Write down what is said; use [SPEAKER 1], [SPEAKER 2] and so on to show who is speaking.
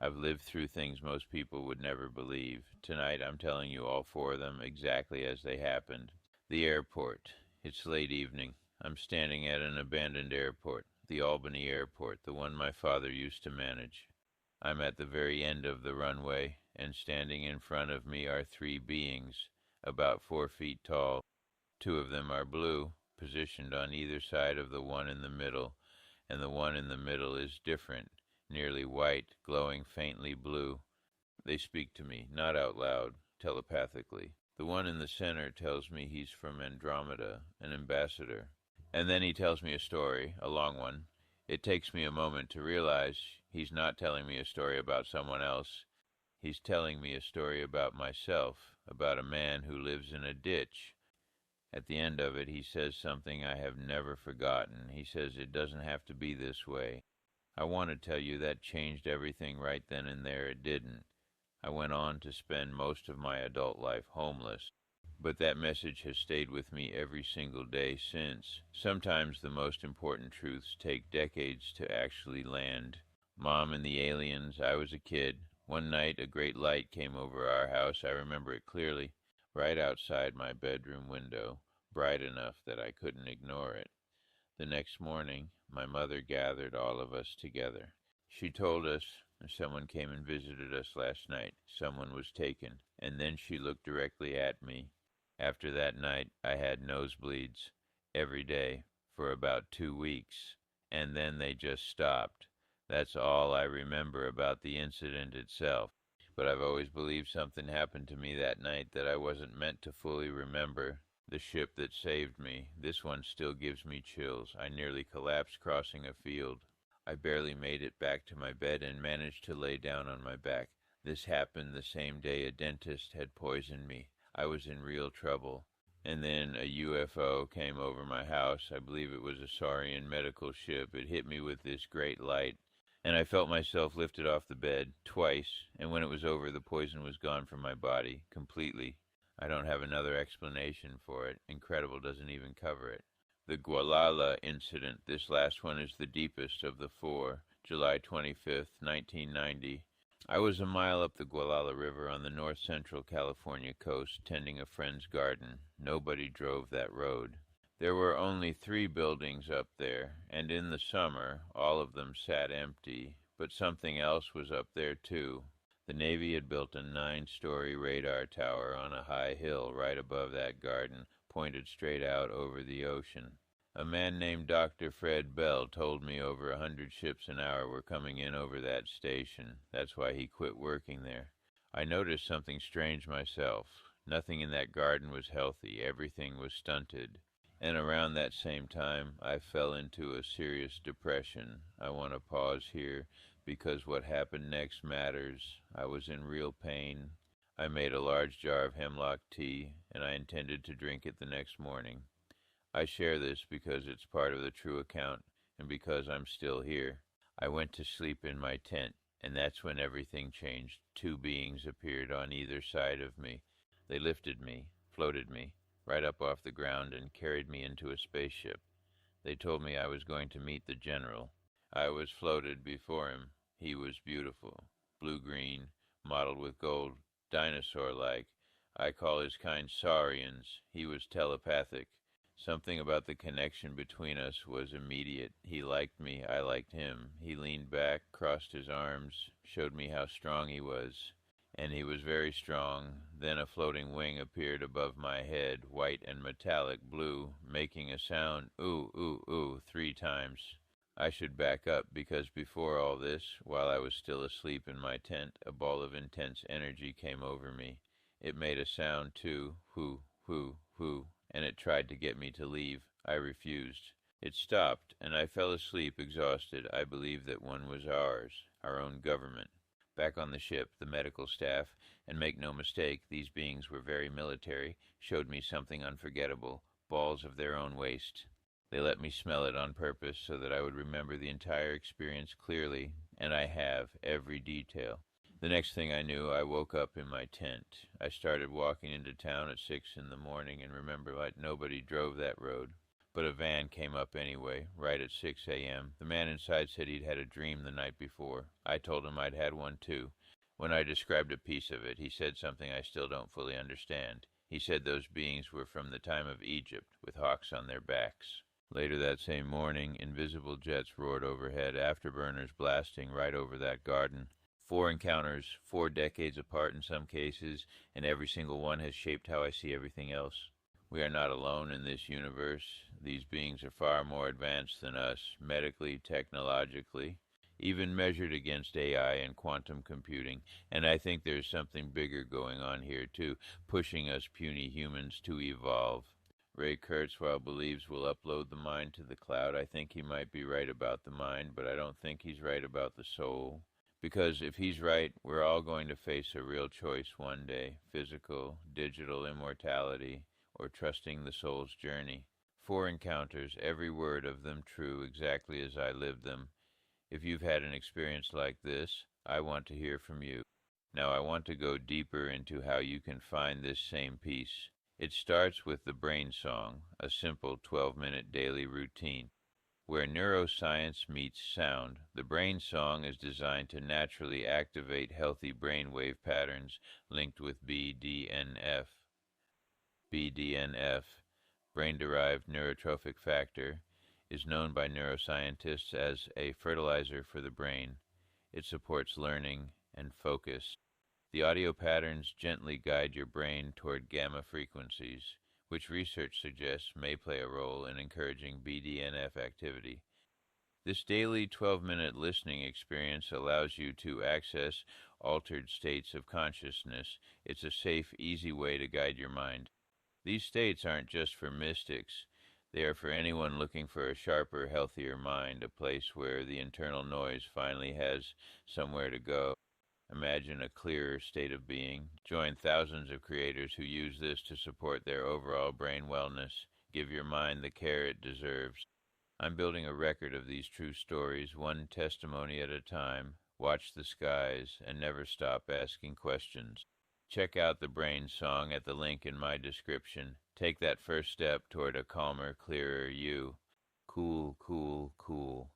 [SPEAKER 1] I've lived through things most people would never believe. Tonight I'm telling you all four of them exactly as they happened. The airport. It's late evening. I'm standing at an abandoned airport, the Albany Airport, the one my father used to manage. I'm at the very end of the runway, and standing in front of me are three beings, about 4 feet tall. Two of them are blue, positioned on either side of the one in the middle, and the one in the middle is different, nearly white, glowing faintly blue. They speak to me, not out loud, telepathically. The one in the center tells me he's from Andromeda, an ambassador. And then he tells me a story, a long one. It takes me a moment to realize he's not telling me a story about someone else. He's telling me a story about myself, about a man who lives in a ditch. At the end of it, he says something I have never forgotten. He says it doesn't have to be this way. I want to tell you that changed everything right then and there. It didn't. I went on to spend most of my adult life homeless. But that message has stayed with me every single day since. Sometimes the most important truths take decades to actually land. Mom and the aliens, I was a kid. One night a great light came over our house. I remember it clearly, right outside my bedroom window, bright enough that I couldn't ignore it. The next morning, my mother gathered all of us together. She told us someone came and visited us last night. Someone was taken. And then she looked directly at me. After that night, I had nosebleeds every day for about 2 weeks. And then they just stopped. That's all I remember about the incident itself. But I've always believed something happened to me that night that I wasn't meant to fully remember. The ship that saved me, this one still gives me chills. I nearly collapsed crossing a field. I barely made it back to my bed and managed to lay down on my back. This happened the same day a dentist had poisoned me. I was in real trouble. And then a UFO came over my house. I believe it was a Saurian medical ship. It hit me with this great light, and I felt myself lifted off the bed twice, and when it was over, the poison was gone from my body completely. I don't have another explanation for it. Incredible doesn't even cover it. The Gualala incident, this last one is the deepest of the four, July 25th, 1990. I was a mile up the Gualala River on the north-central California coast, tending a friend's garden. Nobody drove that road. There were only 3 buildings up there, and in the summer, all of them sat empty. But something else was up there, too. The Navy had built a 9-story radar tower on a high hill right above that garden, pointed straight out over the ocean. A man named Dr. Fred Bell told me over 100 ships an hour were coming in over that station. That's why he quit working there. I noticed something strange myself. Nothing in that garden was healthy. Everything was stunted. And around that same time, I fell into a serious depression. I want to pause here because what happened next matters. I was in real pain. I made a large jar of hemlock tea, and I intended to drink it the next morning. I share this because it's part of the true account, and because I'm still here. I went to sleep in my tent, and that's when everything changed. 2 beings appeared on either side of me. They lifted me, floated me, right up off the ground and carried me into a spaceship. They told me I was going to meet the general. I was floated before him. He was beautiful, blue-green, mottled with gold, dinosaur-like. I call his kind saurians. He was telepathic. Something about the connection between us was immediate. He liked me, I liked him. He leaned back, crossed his arms, showed me how strong he was. And he was very strong. Then a floating wing appeared above my head, white and metallic blue, making a sound, ooh, ooh, ooh, 3 times. I should back up, because before all this, while I was still asleep in my tent, a ball of intense energy came over me. It made a sound too, whoo, whoo, whoo, and it tried to get me to leave. I refused. It stopped, and I fell asleep exhausted. I believed that one was ours, our own government. Back on the ship, the medical staff, and make no mistake, these beings were very military, showed me something unforgettable, balls of their own waste. They let me smell it on purpose so that I would remember the entire experience clearly, and I have, every detail. The next thing I knew, I woke up in my tent. I started walking into town at 6 in the morning and remember like nobody drove that road. But a van came up anyway, right at 6 a.m. The man inside said he'd had a dream the night before. I told him I'd had one too. When I described a piece of it, he said something I still don't fully understand. He said those beings were from the time of Egypt, with hawks on their backs. Later that same morning, invisible jets roared overhead, afterburners blasting right over that garden. 4 encounters, 4 decades apart in some cases, and every single one has shaped how I see everything else. We are not alone in this universe. These beings are far more advanced than us, medically, technologically, even measured against AI and quantum computing. And I think there's something bigger going on here, too, pushing us puny humans to evolve. Ray Kurzweil believes we'll upload the mind to the cloud. I think he might be right about the mind, but I don't think he's right about the soul. Because if he's right, we're all going to face a real choice one day: physical, digital immortality, or trusting the soul's journey. 4 encounters, every word of them true, exactly as I lived them. If you've had an experience like this, I want to hear from you. Now I want to go deeper into how you can find this same peace. It starts with the brain song, a simple 12-minute daily routine. Where neuroscience meets sound, the brain song is designed to naturally activate healthy brainwave patterns linked with BDNF. BDNF, brain-derived neurotrophic factor, is known by neuroscientists as a fertilizer for the brain. It supports learning and focus. The audio patterns gently guide your brain toward gamma frequencies, which research suggests may play a role in encouraging BDNF activity. This daily 12-minute listening experience allows you to access altered states of consciousness. It's a safe, easy way to guide your mind. These states aren't just for mystics. They are for anyone looking for a sharper, healthier mind, a place where the internal noise finally has somewhere to go. Imagine a clearer state of being. Join thousands of creators who use this to support their overall brain wellness. Give your mind the care it deserves. I'm building a record of these true stories, one testimony at a time. Watch the skies and never stop asking questions. Check out the brain song at the link in my description. Take that first step toward a calmer, clearer you. Cool, cool, cool.